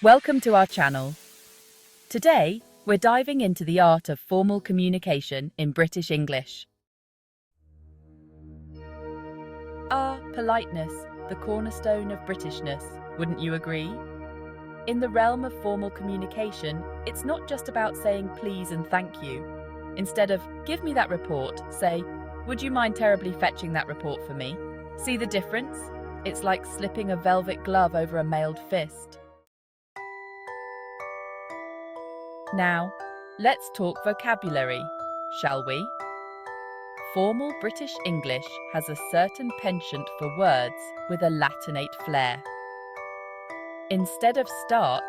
Welcome to our channel. Today, we're diving into the art of formal communication in British English. Politeness, the cornerstone of Britishness, wouldn't you agree? In the realm of formal communication, it's not just about saying please and thank you. Instead of, give me that report, say, would you mind terribly fetching that report for me? See the difference? It's like slipping a velvet glove over a mailed fist. Now, let's talk vocabulary, shall we? Formal British English has a certain penchant for words with a Latinate flair. Instead of start,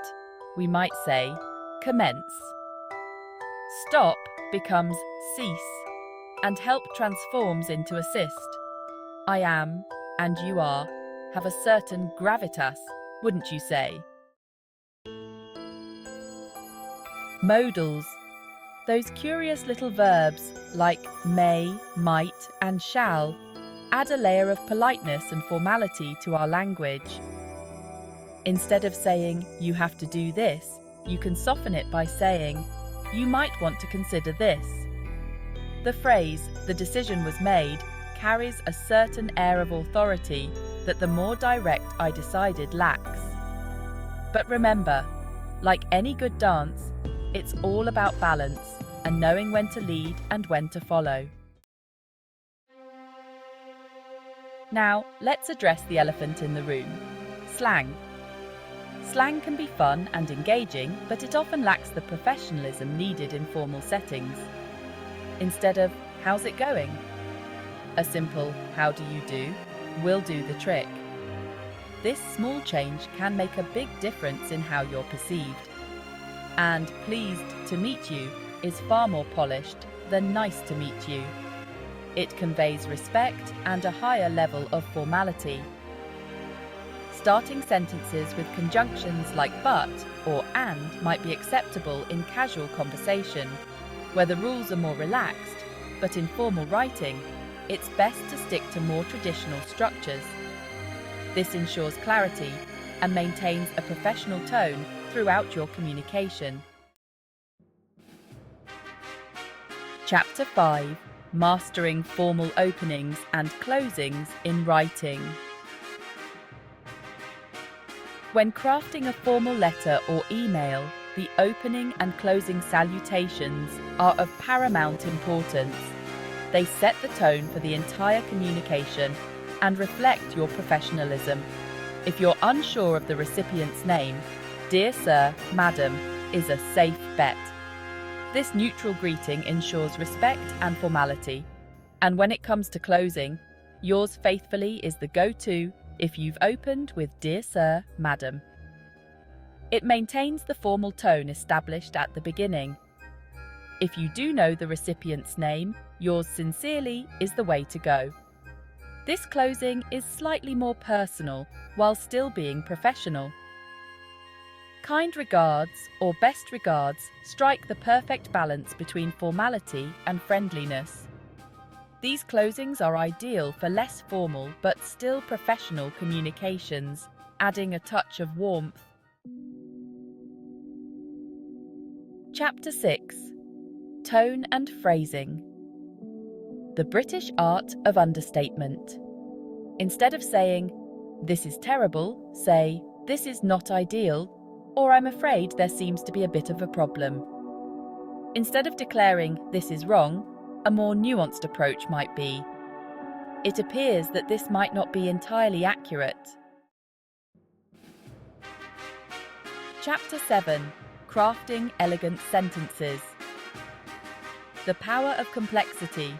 we might say commence. Stop becomes cease, and help transforms into assist. I am and you are have a certain gravitas, wouldn't you say? Modals, those curious little verbs like may, might, and shall, add a layer of politeness and formality to our language. Instead of saying, you have to do this, you can soften it by saying, you might want to consider this. The phrase, the decision was made, carries a certain air of authority that the more direct I decided lacks. But remember, like any good dance, it's all about balance and knowing when to lead and when to follow. Now, let's address the elephant in the room, slang. Slang can be fun and engaging, but it often lacks the professionalism needed in formal settings. Instead of, how's it going? A simple, how do you do, will do the trick. This small change can make a big difference in how you're perceived. And pleased to meet you is far more polished than nice to meet you. It conveys respect and a higher level of formality. Starting sentences with conjunctions like but or and might be acceptable in casual conversation, where the rules are more relaxed, but in formal writing, it's best to stick to more traditional structures. This ensures clarity and maintains a professional tone throughout your communication. Chapter 5. Mastering formal openings and closings in writing. When crafting a formal letter or email, the opening and closing salutations are of paramount importance. They set the tone for the entire communication and reflect your professionalism. If you're unsure of the recipient's name, Dear Sir, Madam is a safe bet. This neutral greeting ensures respect and formality. And when it comes to closing, yours faithfully is the go-to if you've opened with Dear Sir, Madam. It maintains the formal tone established at the beginning. If you do know the recipient's name, yours sincerely is the way to go. This closing is slightly more personal while still being professional. Kind regards or best regards strike the perfect balance between formality and friendliness. These closings are ideal for less formal but still professional communications, adding a touch of warmth. Chapter 6. Tone and Phrasing. The British art of understatement. Instead of saying, this is terrible, say, this is not ideal, or I'm afraid there seems to be a bit of a problem. Instead of declaring, this is wrong, a more nuanced approach might be, it appears that this might not be entirely accurate. Chapter 7. Crafting elegant sentences. The power of complexity.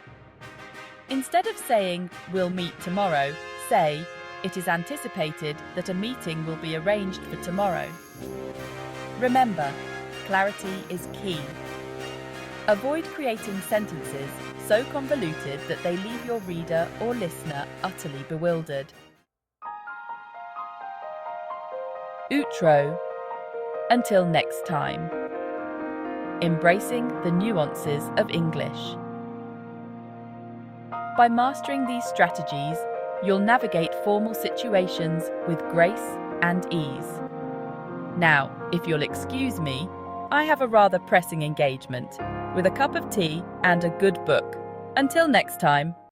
Instead of saying, we'll meet tomorrow, say, it is anticipated that a meeting will be arranged for tomorrow. Remember, clarity is key. Avoid creating sentences so convoluted that they leave your reader or listener utterly bewildered. Outro. Until next time. Embracing the nuances of English. By mastering these strategies, you'll navigate formal situations with grace and ease. Now, if you'll excuse me, I have a rather pressing engagement with a cup of tea and a good book. Until next time.